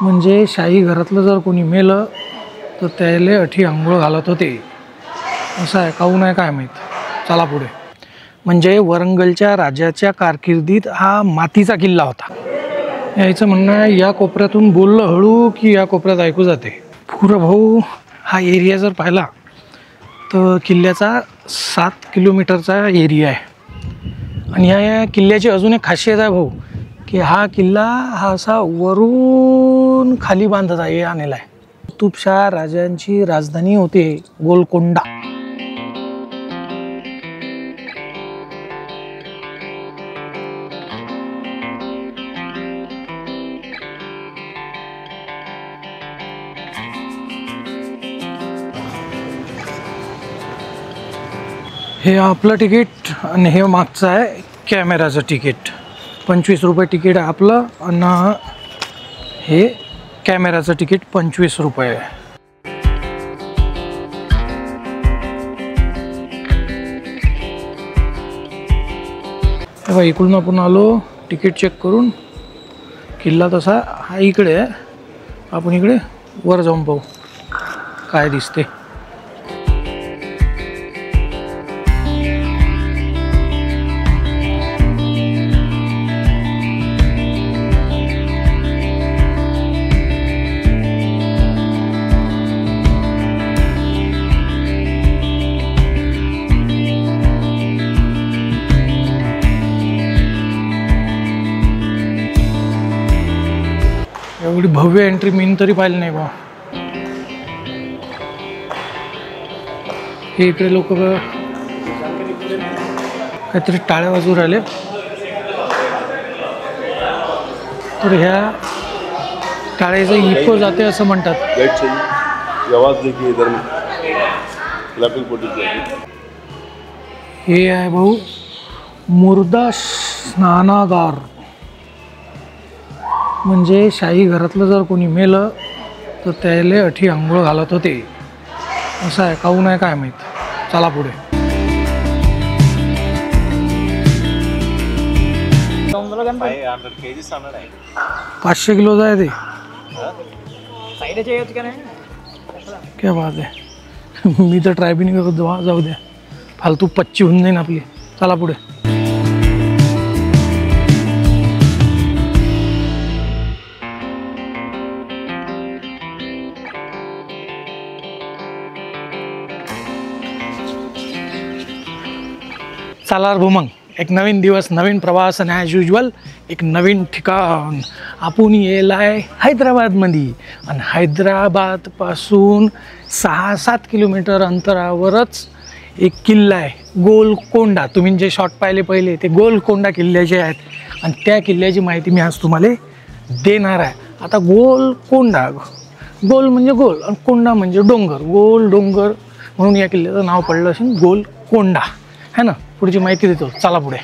म्हणजे शाही घरातलं जर कोणी मेलं तर त्याले अठी आंघोळ घालत होते, असं आहे. काहून आहे काय माहीत. चला पुढे. म्हणजे वरंगलच्या राजाच्या कारकिर्दीत हा मातीचा किल्ला होता. याचं म्हणणं आहे या कोपऱ्यातून बोललं हळू की या कोपऱ्यात ऐकू जाते. पुरं भाऊ हा एरिया जर पाहिला तर किल्ल्याचा 7 किलोमीटरचा एरिया आहे. आणि या किल्ल्याची अजून एक खासियत आहे भाऊ, की हा किल्ला हा असा वरून खाली बांधता आलेला आहे. कुतुबशाह राजांची राजधानी होते गोलकोंडा. हे आपलं तिकीट आणि हे मागचं आहे कॅमेराचं तिकीट. 25 रुपये तिकीट आहे आपलं आणि हे कॅमेराचं तिकीट 25 रुपये आहे. तेव्हा इकडून आपण आलो तिकीट चेक करून. किल्ला तसा हा इकडे आहे. आपण इकडे वर जाऊन पाहू काय दिसते. एवढी भव्य एंट्री मी तरी पाहिली नाही बा. हे इकडे लोक काहीतरी टाळ्या वाजवून राहिले. तर ह्या टाळ्याचा इको जाते असं म्हणतात. हे आहे भाऊ मुर्दा स्नानागार. म्हणजे शाही घरातलं जर कोणी मेलं तर त्याले अठी आंघोळ घालत होते, असं आहे. काहून आहे काय माहीत. चला पुढे. 500 किलोचा आहे ते. क्या बात आहे. मी तर ट्राय बी नाही करत. जाऊ द्या, फालतू पच्ची होऊन जाईन आपली. चला पुढे. चला भाऊ मग एक नवीन दिवस, नवीन प्रवास आणि ॲज युजल एक नवीन ठिकाण. आपण येला आहे हैदराबादमध्ये. आणि हैदराबादपासून 6-7 किलोमीटर अंतरावरच एक किल्ला आहे गोलकोंडा. तुम्ही जे शॉट पाहिले पहिले ते गोलकोंडा किल्ल्याचे आहेत. आणि त्या किल्ल्याची माहिती मी आज तुम्हाला देणार आहे. आता गोलकोंडा, गोल म्हणजे गोल आणि कोंडा म्हणजे डोंगर, गोल डोंगर म्हणून या किल्ल्याचं नाव पडलं असेल गोलकोंडा, है ना. पुढची माहिती देतो. चला पुढे.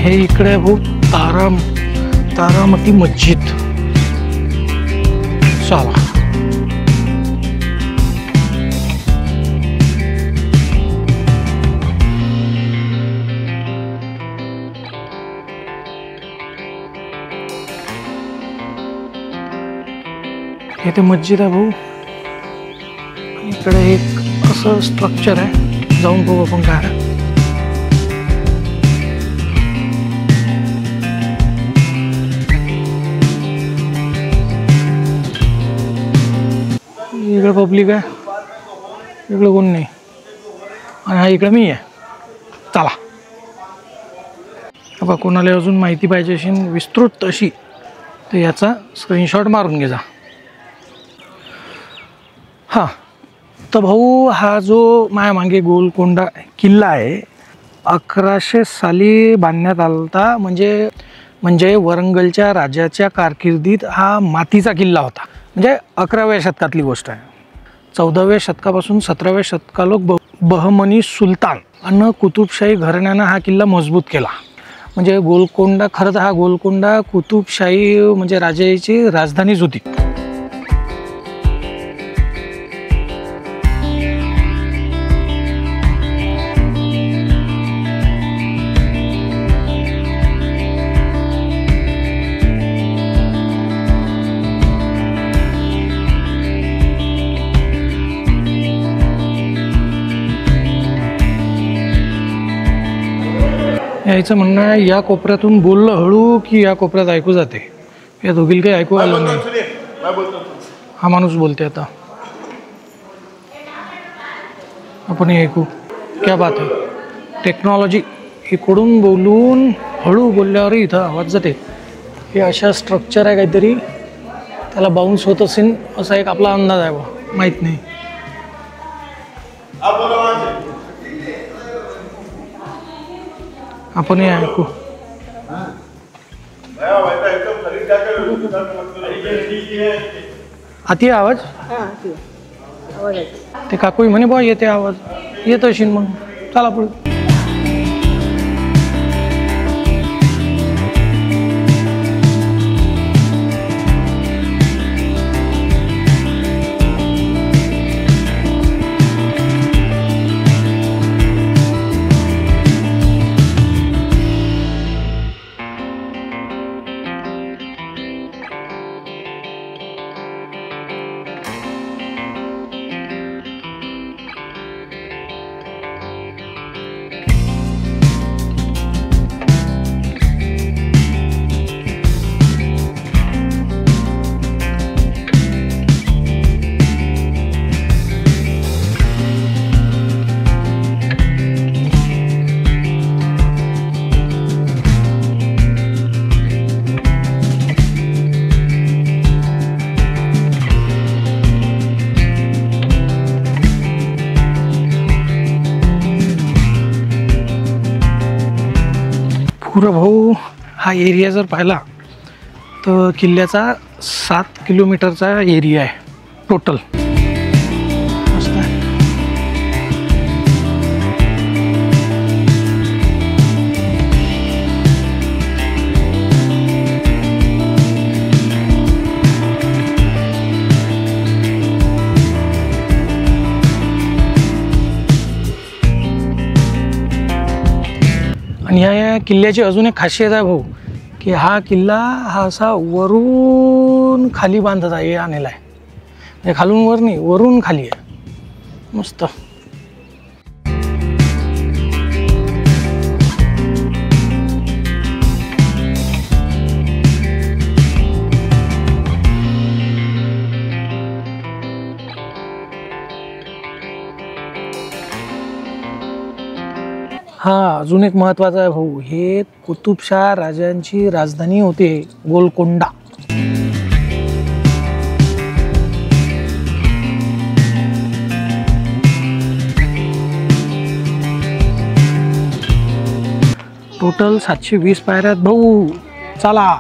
हे इकडे भाऊ तारामती मस्जिद. चला. हे ते मस्जिद आहे भाऊ. इकडे एक असं स्ट्रक्चर आहे. जाऊन बघू आपण काय आहे. इकडे पब्लिक आहे, इकडे कोण नाही. आणि हा इकडे मी आहे. चला बघा, कोणाला अजून माहिती पाहिजे असेल विस्तृत अशी तर याचा स्क्रीनशॉट मारून घे जा. हां, तर भाऊ हा जो माया मागे गोलकोंडा किल्ला आहे 1100 साली बांधण्यात आला होता. म्हणजे वरंगलच्या राजाच्या कारकिर्दीत हा मातीचा किल्ला होता. म्हणजे 11व्या शतकातली गोष्ट आहे. 14व्या शतकापासून 17व्या शतकालोक बहमनी सुलतान आणि कुतुबशाही घराण्यानं हा किल्ला मजबूत केला. म्हणजे गोलकोंडा, खरं तर हा गोलकोंडा कुतुबशाही म्हणजे राजाची राजधानीच होती. याचं म्हणणं आहे या कोपऱ्यातून बोललं हळू की या कोपऱ्यात ऐकू जाते. या दोघीला काही ऐकू आलं नाही. हा माणूस बोलते आता, आपण ऐकू. क्या बात आहे, टेक्नॉलॉजी. इकडून बोलून हळू बोलल्यावर इथं आवाज जाते. हे अशा स्ट्रक्चर आहे काहीतरी, त्याला बाउन्स होत असेल असा एक आपला अंदाज आहे बा, माहीत नाही. आपण हे ऐकू. आती आवाज ते काकू म्हणे बा येते आवाज, येत असेल मग चला पुढे. पुरा भाऊ हा एरिया जर पाहिला तर किल्ल्याचा 7 किलोमीटरचा एरिया आहे टोटल. मस्त आहे. आणि ह्या किल्ल्याची अजून एक खासियत आहे भाऊ की हा किल्ला हा असा वरून खाली बांधत आहे, आणलेला आहे. म्हणजे खालून वर नाही, वरून खाली आहे. मस्त. हा अजून एक महत्त्वाचा आहे भाऊ, हे कुतुबशाह राजांची राजधानी होते गोलकोंडा. टोटल 720 पायऱ्यात भाऊ. चला.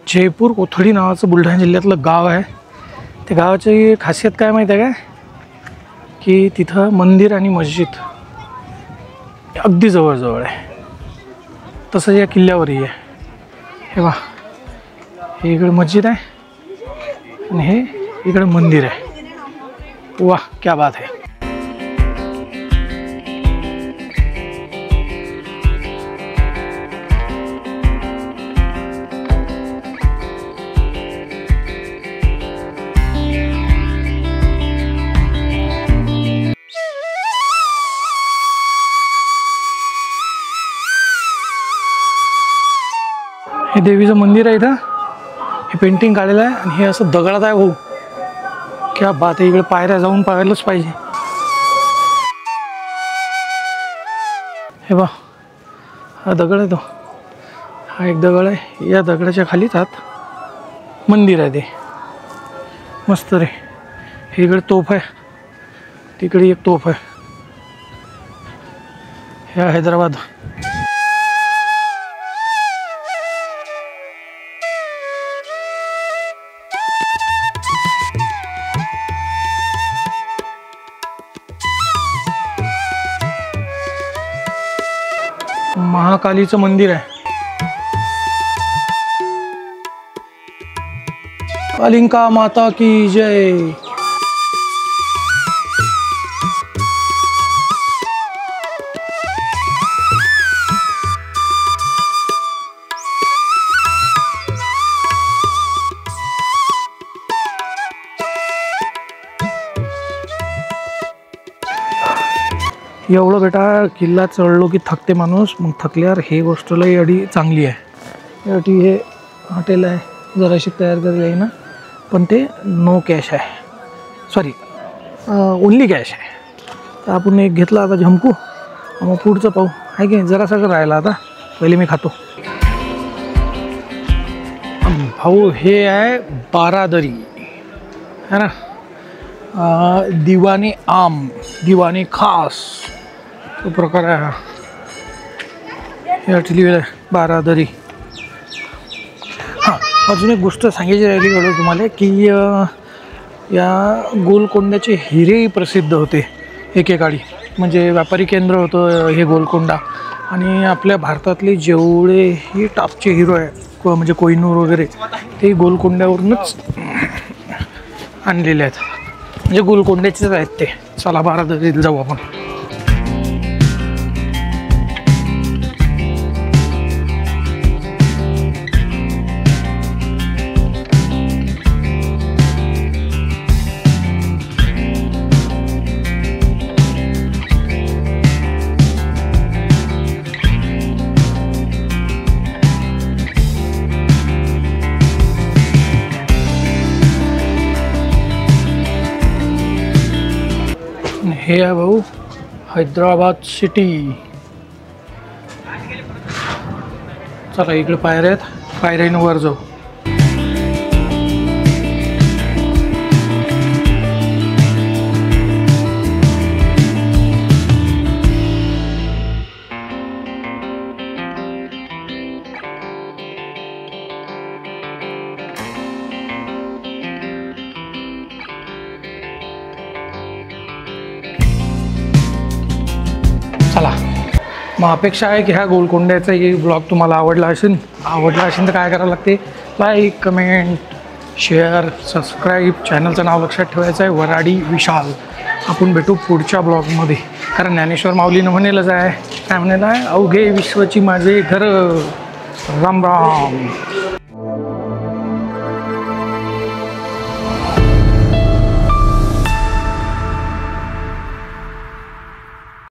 जयपूर कोथळी नावाचं बुलढाणा जिल्ह्यातलं गाव आहे. त्या गावाची खासियत काय माहीत आहे का, की तिथं मंदिर आणि मस्जिद अगदी जवळजवळ आहे. तसं या किल्ल्यावरही आहे. हे बा, हे इकडे मस्जिद आहे आणि हे इकडे मंदिर आहे. वाह, क्या बात आहे. हे देवीचं मंदिर आहे इथं, हे पेंटिंग काढलेलं आहे आणि हे असं दगडात आहे. भाऊ क्या बात आहे, इकडे पायऱ्या जाऊन पाहायलाच पाहिजे. हे बा, हा दगड आहे तो, हा एक दगड आहे. या दगडाच्या खालीच आत मंदिर आहे ते. मस्त रे. हे इकडे तोफ आहे, तिकडे एक तोफ आहे. हे हैदराबाद. महाकालीचं मंदिर आहे. कालिंका माता की जय. एवढं बेटा किल्ला चढलो की थकते माणूस. मग थकल्यावर हे गोष्ट लई अडी चांगली आहे. यासाठी हे हॉटेल आहे, जराशी तयार केलेलं आहे ना, पण ते नो कॅश आहे, सॉरी ओनली कॅश आहे. तर आपण एक घेतला आता झमकू, मग पुढचं पाहू आहे की जरा सगळं राहिलं. आता पहिले मी खातो. भाऊ हे आहे बारादरी है ना, दिवाने आम, दिवाने खास तो प्रकार आहे हा. हे हॉटेल आहे बारादरी. हां, अजून एक गोष्ट सांगायची राहिली गेलो तुम्हाला की या गोलकोंड्याचे हिरेही प्रसिद्ध होते एकेकाळी. म्हणजे व्यापारी केंद्र होतं हे गोलकोंडा. आणि आपल्या भारतातले जेवढेही टॉपचे हिरो आहे म्हणजे कोहिनूर वगैरे, ते गोलकोंड्यावरूनच आणलेले आहेत. म्हणजे गोलकोंड्याचेच आहेत ते. चला बारादरीला जाऊ आपण. हे आहे भाऊ हैदराबाद सिटी. चला इकडे पायऱ्या आहेत, पायऱ्यानं वर जाऊ. चला, मग अपेक्षा आहे की ह्या गोलकोंड्याचा एक ब्लॉग तुम्हाला आवडला असेल. तर काय करावं लागते, लाईक, कमेंट, शेअर, सबस्क्राईब. चॅनलचं नाव लक्षात ठेवायचं आहे वराडी विशाल. आपण भेटू पुढच्या ब्लॉगमध्ये. कारण ज्ञानेश्वर माऊलीनं म्हणेलच आहे, काय म्हणेल आहे, अवघे विश्वाची माझे घर. राम राम.